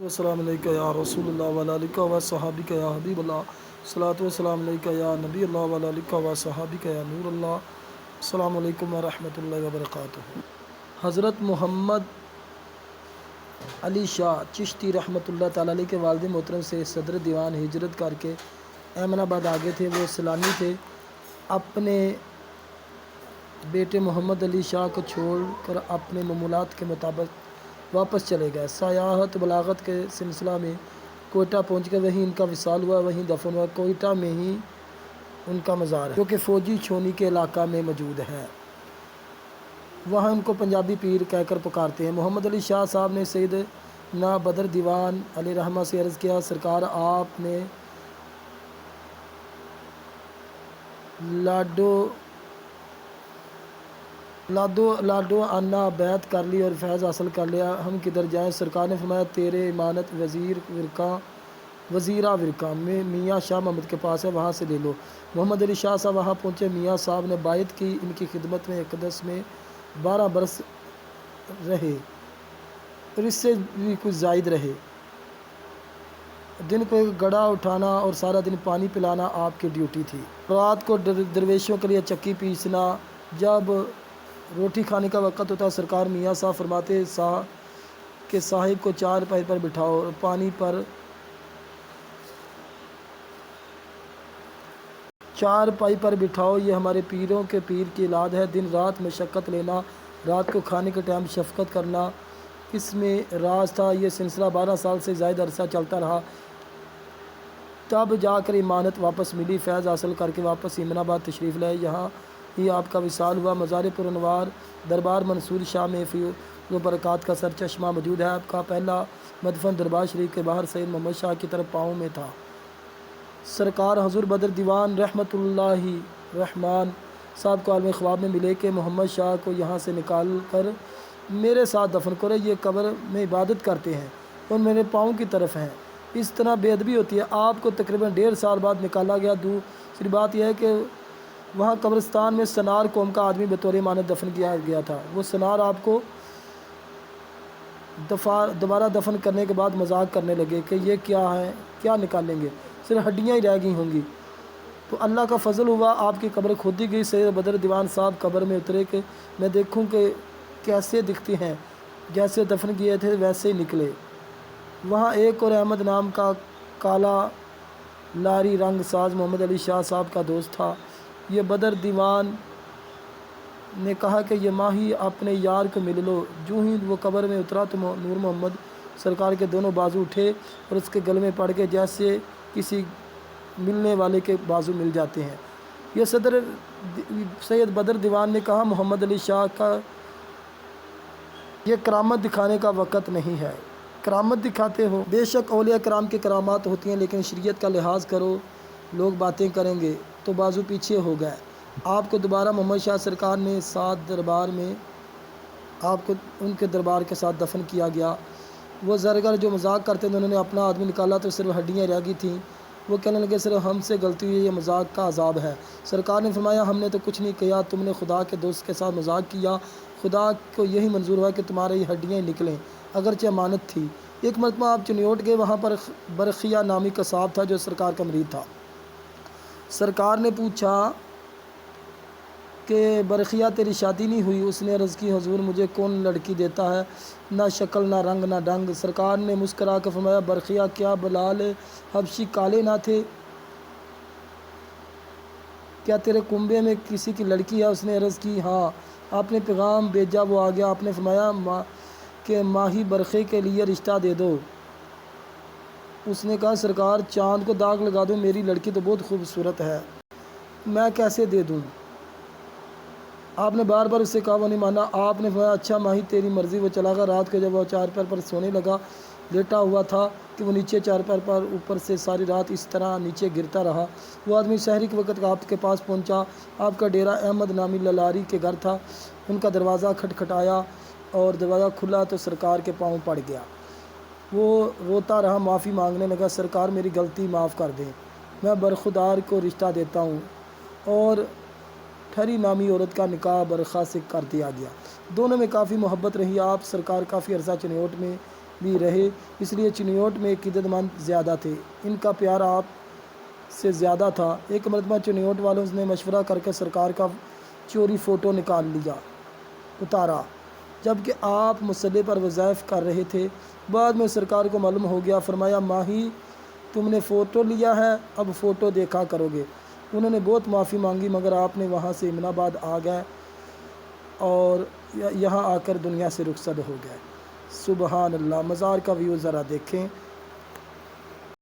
अस्सलाम अलैका या रसूलुल्लाह व अलैका व सहाबिका या हबीबल्लाह सलातु वस्सलाम अलैका या नबी अल्लाह व अलैका व सहाबिका या नूर अल्लाह। अस्सलामु अलैकुम व रहमतुल्लाहि व बरकातुहू। हज़रत मोहम्मद अली शाह चिश्ती रहमतुल्लाह ताला अलैह के वालिद मोहतरम से सदर दीवान हिजरत करके अहमदाबाद आ गए थे। वो सैलानी थे। अपने बेटे मोहम्मद अली शाह को छोड़कर अपने मामूलात के मुताबिक वापस चले गए। सयाहत बलागत के सिलसिला में कोयटा पहुँच कर वहीं इनका विसाल हुआ, वहीं दफन हुआ। कोयटा में ही उनका मज़ार है जो कि फ़ौजी छोनी के इलाका में मौजूद है। वहाँ उनको पंजाबी पीर कहकर पुकारते हैं। मोहम्मद अली शाह साहब ने सैयद ना बदर दीवान अली रहमा से अर्ज़ किया, सरकार आपने लाडो आना बैत कर ली और फैज़ हासिल कर लिया, हम किधर जाएं। सरकार ने फरमाया तेरे इमानत वज़ीरा विरका में मियाँ शाह महमूद के पास है, वहाँ से ले लो। मोहम्मद अली शाह साहब वहाँ पहुँचे। मियाँ साहब ने बायत की। इनकी खिदमत में अक़दस में 12 बरस रहे और इससे भी कुछ ज़ायद रहे। दिन को एक गड़ा उठाना और सारा दिन पानी पिलाना आपकी ड्यूटी थी। रात को दरवेशों के लिए चक्की पीसना। जब रोटी खाने का वक़्त होता, सरकार मियाँ साहब फरमाते कि साहिब को चारपाई पर बिठाओ और पानी पर चारपाई पर बिठाओ। ये हमारे पीरों के पीर की औलाद है। दिन रात मशक्क़त लेना, रात को खाने के टाइम शफ़क़त करना, इसमें राज था। ये सिलसिला 12 साल से ज़्यादा अरसा चलता रहा। तब जाकर इमानत वापस मिली। फैज़ हासिल करके वापस अहमदाबाद तशरीफ़ लाए। यहाँ ही आपका विसाल हुआ। मज़ार पुरनवार दरबार मंसूर शाह में फ़ी बरक़ात का सरचश्मा मौजूद है। आपका पहला मदफन दरबार शरीफ के बाहर सैयद मोहम्मद शाह की तरफ पाँव में था। सरकार हज़ूर बदर दीवान रहमतुल्लाहि रहमान साहब को आलम ख्वाब में मिले कि मोहम्मद शाह को यहाँ से निकाल कर मेरे साथ दफन करो। ये कब्र में इबादत करते हैं और मेरे पाँव की तरफ हैं। इस तरह बेअदबी होती है। आपको तकरीबन 1.5 साल बाद निकाला गया। दूसरी बात यह है कि वहाँ कब्रिस्तान में सनार कौम का आदमी बतौर इमानत दफन किया गया था। वो सनार आपको दोबारा दफन करने के बाद मजाक करने लगे कि ये क्या है, क्या निकालेंगे, सिर्फ हड्डियाँ ही रह गई होंगी। तो अल्लाह का फजल हुआ, आपकी कब्र खोदी गई। सैयद बदर दीवान साहब कब्र में उतरे कि मैं देखूं कि कैसे दिखते हैं, जैसे दफन किए थे वैसे ही निकले। वहाँ एक और अहमद नाम का काला लारी रंग साज मोहम्मद अली शाह साहब का दोस्त था। ये बदर दीवान ने कहा कि ये माही अपने यार को मिल लो। जो ही वो कब्र में उतरा तो नूर मोहम्मद सरकार के दोनों बाजू उठे और उसके गले में पड़ के जैसे किसी मिलने वाले के बाजू मिल जाते हैं। ये सैयद बदर दीवान ने कहा, मोहम्मद अली शाह का ये करामत दिखाने का वक़्त नहीं है। करामत दिखाते हो, बेशक औलिया कराम की करामात होती हैं, लेकिन शरीयत का लिहाज करो। लोग बातें करेंगे तो बाजू पीछे हो गए। आपको दोबारा मोहम्मद शाह सरकार ने साथ दरबार में आपको उनके दरबार के साथ दफन किया गया। वो ज़रगर जो मजाक करते थे, उन्होंने अपना आदमी निकाला तो सिर्फ हड्डियाँ रह गई थीं। वो कहने लगे सिर्फ हमसे गलती हुई, ये मजाक का अजाब है। सरकार ने फरमाया हमने तो कुछ नहीं किया, तुमने खुदा के दोस्त के साथ मजाक किया। खुदा को यही मंजूर हुआ कि तुम्हारे ये हड्डियाँ निकलें, अगरचे अमानत थी। एक मरतबा आप चुनियोट गए, वहाँ पर बरखिया नामी कसाब था जो सरकार का मरीद था। सरकार ने पूछा कि बरखिया तेरी शादी नहीं हुई? उसने अर्ज़ की हुजूर मुझे कौन लड़की देता है, ना शक्ल ना रंग ना डंग। सरकार ने मुस्करा कर फरमाया बरखिया क्या बलाल हबशी काले ना थे? क्या तेरे कुंबे में किसी की लड़की है? उसने अर्ज़ की हाँ। आपने पैगाम भेजा, वो आ गया। आपने फरमाया कि माही बरखे के लिए रिश्ता दे दो। उसने कहा सरकार चाँद को दाग लगा दो, मेरी लड़की तो बहुत खूबसूरत है, मैं कैसे दे दूँ? आपने बार बार उससे कहा, वो नहीं माना। आपने फरमाया अच्छा माही तेरी मर्ज़ी। वो चला गया। रात को जब वो चारपाई पर सोने लगा, लेटा हुआ था कि वो नीचे चारपाई पर ऊपर से सारी रात इस तरह नीचे गिरता रहा। वो आदमी शहरी के वक़्त आपके पास पहुंचा। आपका डेरा अहमद नामी ललारी के घर था। उनका दरवाज़ा खटखटाया और दरवाज़ा खुला तो सरकार के पाँव पड़ गया। वो रोता रहा, माफ़ी मांगने लगा, सरकार मेरी गलती माफ़ कर दें, मैं बरखुदार को रिश्ता देता हूँ। और ठरी नामी औरत का निकाह बरखा से कर दिया गया। दोनों में काफ़ी मोहब्बत रही। आप सरकार काफ़ी अरसा चनियोट में بھی رہے، اس لیے چنیوٹ میں عقیدت مند زیادہ تھے، ان کا پیار آپ سے زیادہ تھا۔ ایک مرتبہ چنیوٹ والوں نے مشورہ کر کے سرکار کا چوری فوٹو اتارا، جبکہ آپ مسلح پر وظائف کر رہے تھے۔ بعد میں سرکار کو معلوم ہو گیا، فرمایا ماہی تم نے فوٹو لیا ہے، اب فوٹو دیکھا کرو گے۔ انہوں نے بہت معافی مانگی، مگر آپ نے وہاں سے امن آباد آ گئے اور یہاں آ کر دنیا سے رخصت ہو گئے۔ سبحان اللہ۔ مزار کا ویو ذرا دیکھیں۔